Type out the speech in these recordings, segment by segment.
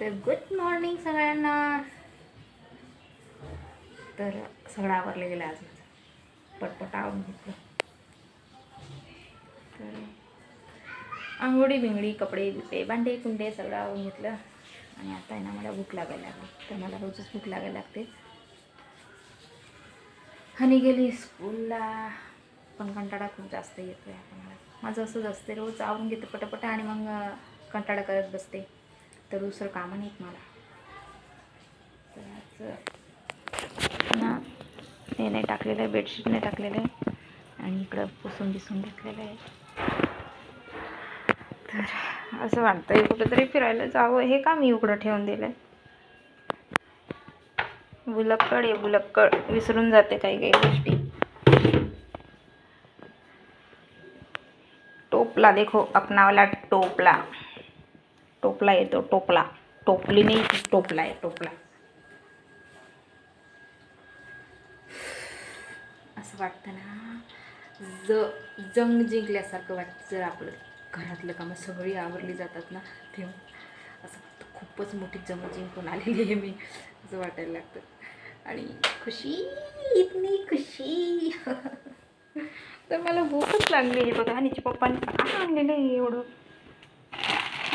तर good morning सगळ्यांना. तर सगळं आवरलं गेलं आज माझं, पटपट आवरून घेतलं. तर आंघोळी बिंगडी, कपडे बिपडे, भांडे कुंडे सगळं आवरून घेतलं. आणि आता आहे ना मला भूक लागायला लागली. तर मला रोजच भूक लागायला लागते. हनी गेली स्कूलला, पण कंटाळा खूप जास्त येतो आहे आता मला. माझं असंच असते, रोज आवरून घेते पटापट आणि मग कंटाळा करत बसते. तर दुसरं कामं नाहीत मला. तर आज ना हे नाही टाकलेलं आहे, बेडशीट नाही टाकलेलं आहे आणि इकडं पुसून बिसून घेतलेलं आहे. तर असं वाटतंय कुठंतरी फिरायला जावं. हे का मी उघडं ठेवून दिलं आहे? बुलक्कड आहे बुलक्कड, विसरून जाते काही काही गोष्टी. टोपला देखो, अपना वाला टोपला. टोपला येतो, टोपला. टोपली नाही, टोपला आहे, टोपला. असं वाटतं ना, जंग जिंकल्यासारखं वाटतं. जर आपलं घरातलं कामं सगळी आवरली जातात ना, तेव्हा असं वाटतं खूपच मोठी जंग जिंकून आलेली आहे मी, असं वाटायला लागतं. आणि खुशी, इतनी खुशी. तर मला भूकच लागली आहे बघा. आणि पप्पांनी काय आणलेलं आहे एवढं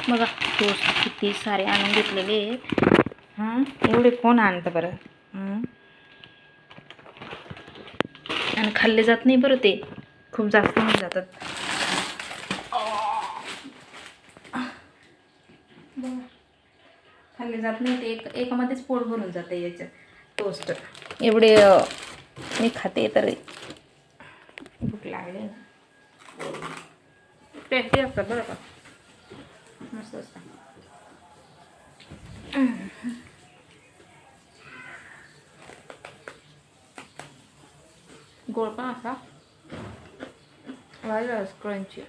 बघा. टोस्ट किती सारे आणून घेतलेले. हां, एवढे कोण आणतं बरं? आणि खाल्ले जात नाही बरं, ते खूप जास्त होऊन जातात. खाल्ले जात नाही ते, एकामध्येच पोट भरून जाते याच्यात टोस्ट. एवढे मी खाते तर भूक लागली ना. टेस्टी असतात बरं का, मस्त असतात. गोड पण असा वाढला क्रंची.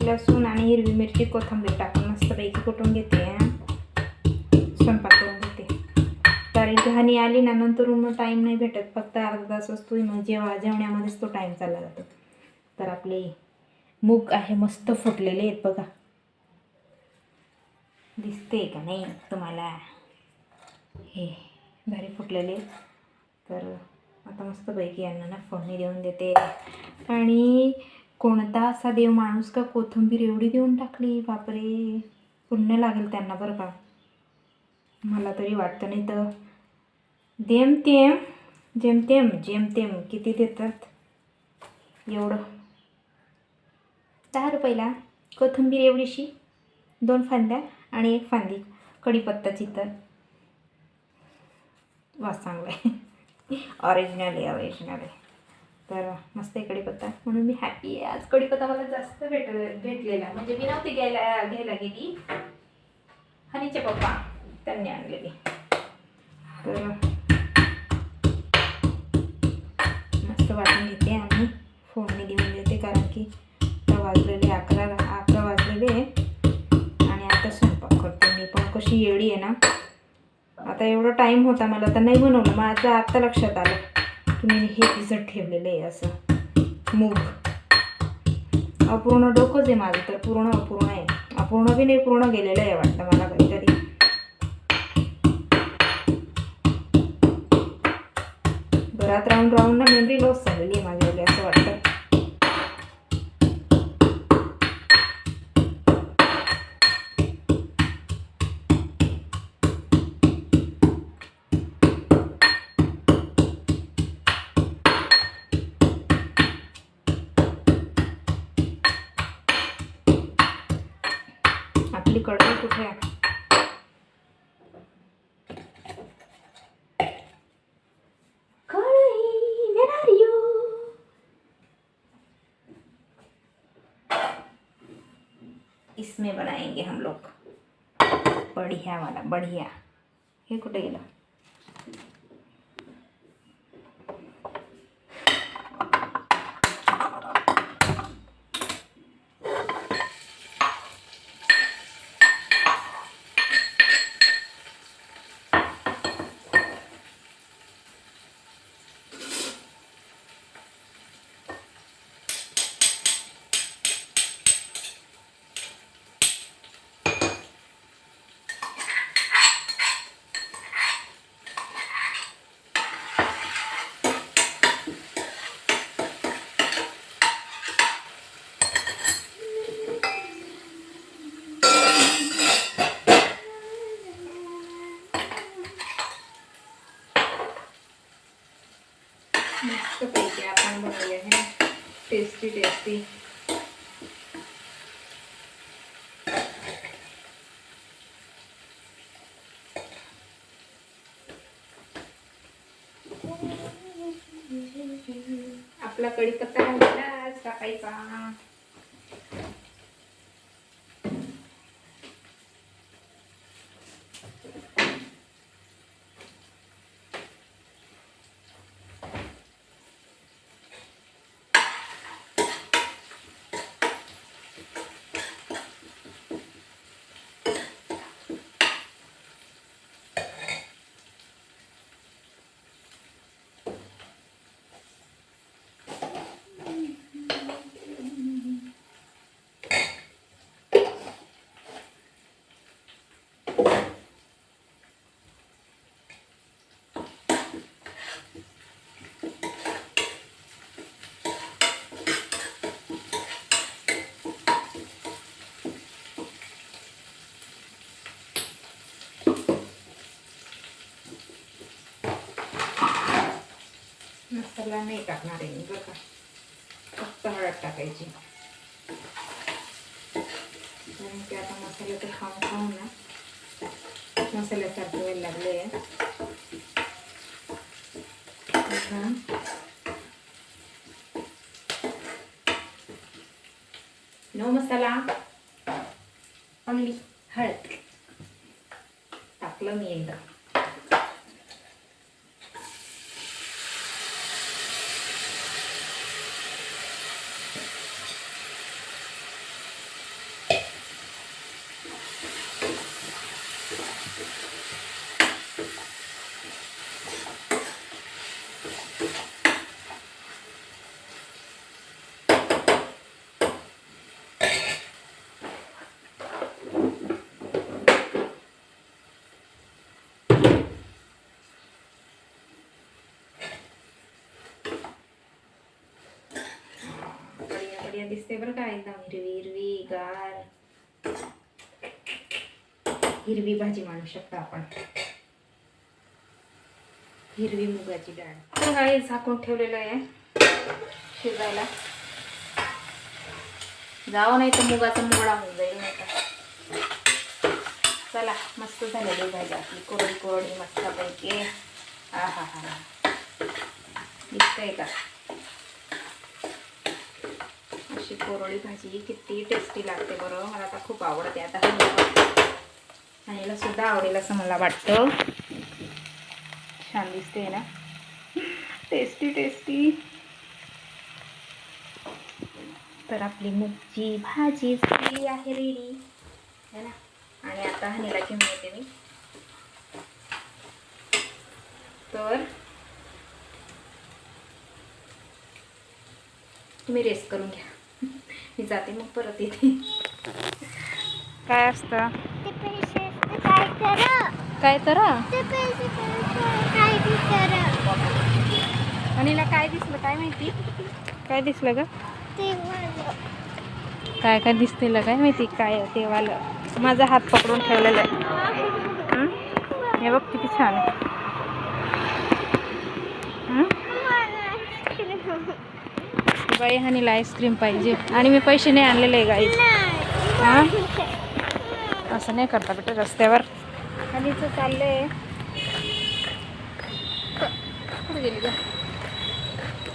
लसूण आणि हिरवी मिरची, कोथिंबीर टाकून मस्तपैकी कुटून घेते. स्वयंपाक करून घेते. कारण की हनी आली ना, नंतर मग टाईम नाही भेटत. फक्त अर्धा तास असतो, मग जेवण्यामध्येच तो टाईम चालला जातो. तर आपले मूग आहे मस्त फुटलेले आहेत बघा. दिसते का नाही तुम्हाला? हे भारी फुटलेले. तर आता मस्तपैकी यांना ना फोडणी देऊन देते. आणि कोणता असा देव माणूस का कोथिंबीर एवढी देऊन टाकली, बापरे. पुण्य लागेल त्यांना बरं का, मला तरी वाटतं. नाही तर जेमतेम किती देतात एवढं? 10 रुपयाला कोथिंबीर एवढीशी, 2 फांद्या आणि 1 फांदी कढीपत्ताची. तर वास चांगला आहे. ऑरिजिनल आहे. तर मस्त आहे कढीपत्ता, म्हणून मी हॅपी आहे. आज कढीपत्ता मला जास्त भेटलेला. म्हणजे मी नव्हती घ्यायला गेली, हनीचे पप्पा त्यांनी आणलेली. तर मस्त वाटून घेते आणि फोडणी देऊन देते. कारण की आता वाजलेले 11 वाजलेले आणि आता स्वयंपाक करते मी. पण कशी येडी आहे ना, आता एवढा टाईम होता मला तर नाही बनवलं. माझं आत्ता लक्षात आलं की मी हे भिजत ठेवलेलं आहे. असं मूग अपूर्ण डोकंच आहे माझं. तर पूर्ण अपूर्ण आहे, अपूर्ण बी नाही, पूर्ण गेलेलं आहे वाटतं मला काहीतरी. घरात राहून ना मेमरी लॉस झालेली आहे माझ्याकडे, असं वाटतं. आपली कढई कुठे आहे? इसमें बनाएंगे हम लोग बढ़िया वाला, बढ़िया. हे कुठे गेलं? Tasty tasty. आपला कढीपत्ता राहिलेला टाकायचा. मसाला नाही टाकणार आहे मी बरं का, फक्त हळद टाकायची. कारण की आता मसाल्याचं खाऊन खाऊन ना मसाल्यासारखं व्हायला लागले. नो मसाला, ओनली हळद टाकलं मी एकदा. दिसते बरं का, एकदम हिरवी हिरवी गार हिरवी भाजी म्हणू शकता आपण, हिरवी मुगाची डाळ. तर काही झाकून ठेवलेलं आहे शिजायला. जावं नाही तर मुगाचा मोडा होऊन जाईल नाही का. चला, मस्त झालेली भाजी आपली, कोरडी कोरडी मस्तपैकी. हा हा हा, दिसतंय का अशी कोरडी भाजी किती टेस्टी लागते बरं. मला आता खूप आवडते. आता हनीला सुद्धा आवडेल असं मला वाटतं. छान दिसते ना, टेस्टी टेस्टी. तर आपली मुगची भाजी झाली आहे रेडी है ना. आणि आता हनीला घेऊन येते मी. तर तुम्ही रेस्ट करून घ्या, मी जाते मग परत येते. काय असतं काय तर हनीला काय दिसलं काय माहिती, काय दिसलं ग, काय काय दिसतेलं काय माहिती, काय तेवालं माझा हात पकडून ठेवलेला आहे. हे बघ किती छान आहे. बाई हनीला आईस्क्रीम पाहिजे आणि मी पैसे नाही आणलेले आहे गाई. हां, असं नाही करता बेटा रस्त्यावर. हनीचं चाललंय, कुठे गेली ग,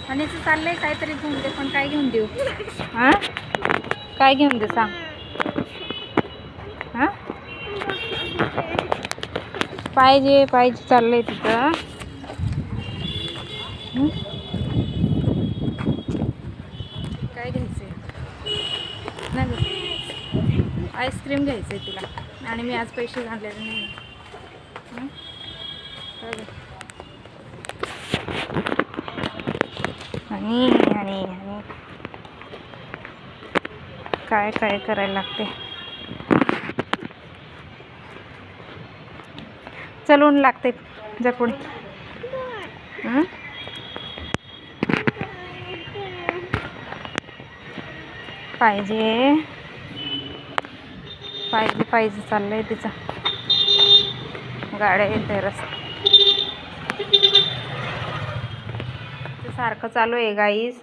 हनीचं चाललंय काहीतरी घेऊन दे, पण काय घेऊन देऊ. हां, काय घेऊन दे सांग. हां, पाहिजे पाहिजे चाललंय तिथं. काय घ्यायचंय नाही, आईस्क्रीम घ्यायचंय तिला आणि मी आज पैसे घाललेले नाही. आणि आणि आणि काय काय करायला लागते. चलून लागते जा पुढे. पाहिजे पाहिजे पाहिजे चाललंय तिचं. गाड्या येते रस्ता सारखं चालू आहे गाईज.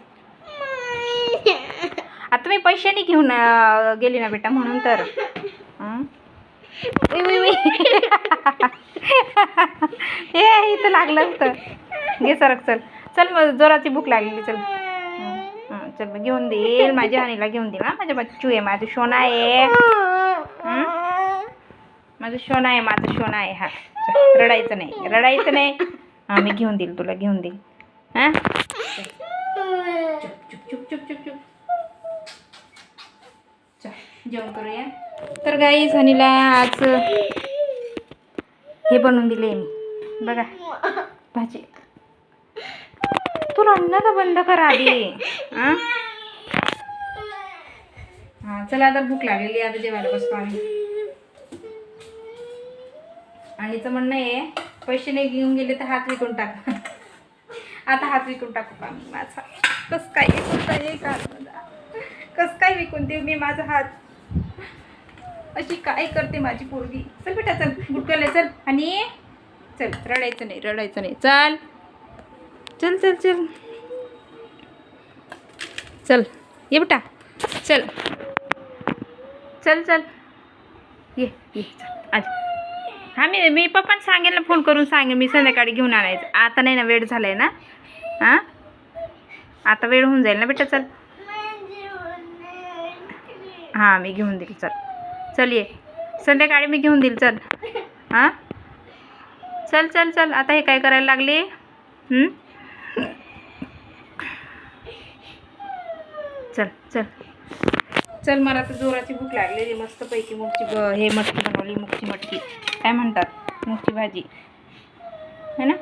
आता मी पैशाने घेऊन गेली ना बेटा म्हणून तर उई, उई, उई. हे इथं लागलं होतं. घे सरक चल चल मग जोराची भूक लागलेली चल चल मग घेऊन देईल माझ्या हानीला घेऊन देईल ना माझ्या बच्चू आहे माझं सोना आहे माझं सोना आहे माझं सोना आहे हा रडायचं नाही हां मी घेऊन देईल तुला घेऊन देईल हां चुप चुप चुप चुप चुप चल जेवण करूया तर गाईस हनीला आज हे बनवून दिले मी बघा भाजी तू रडणं बंद कर आधी हां चला आता भूक लागलेली आता जेवायला बसतो आम्ही आणिचं म्हणणं आहे पैसे नाही घेऊन गेले तर हात विकून टाक आता हात विकून टाकू का मी माझा कसं काय कसं काय विकून देऊ मी माझा हात अशी काय करते माझी पोरगी चल बेटा चल गुटकाले चल आणि चल रडायचं नाही चल चल चल चल चल ये बेटा चल चल चल ये चल आज हां मी पप्पांना सांगेल ना फोन करून सांगेल मी संध्याकाळी घेऊन आणायचं आता नाही ना वेळ झाला आहे ना हां आता वेळ होऊन जाईल ना बेटा चल हां मी घेऊन देईल चल ये संध्याकाळी मी घेऊन देईल चल हां चल चल चल आता हे काय करायला लागले चल चल चल मला तर जोराची भूक लागलेली मस्तपैकी हे मटकी बनवली मटकी काय म्हणतात मुगची भाजी है ना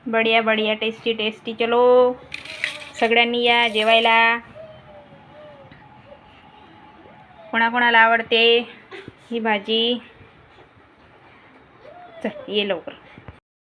बढिया टेस्टी चलो सगळ्यांनी या जेवायला कोणाकोणाला आवडते ही भाजी चल ये लवकर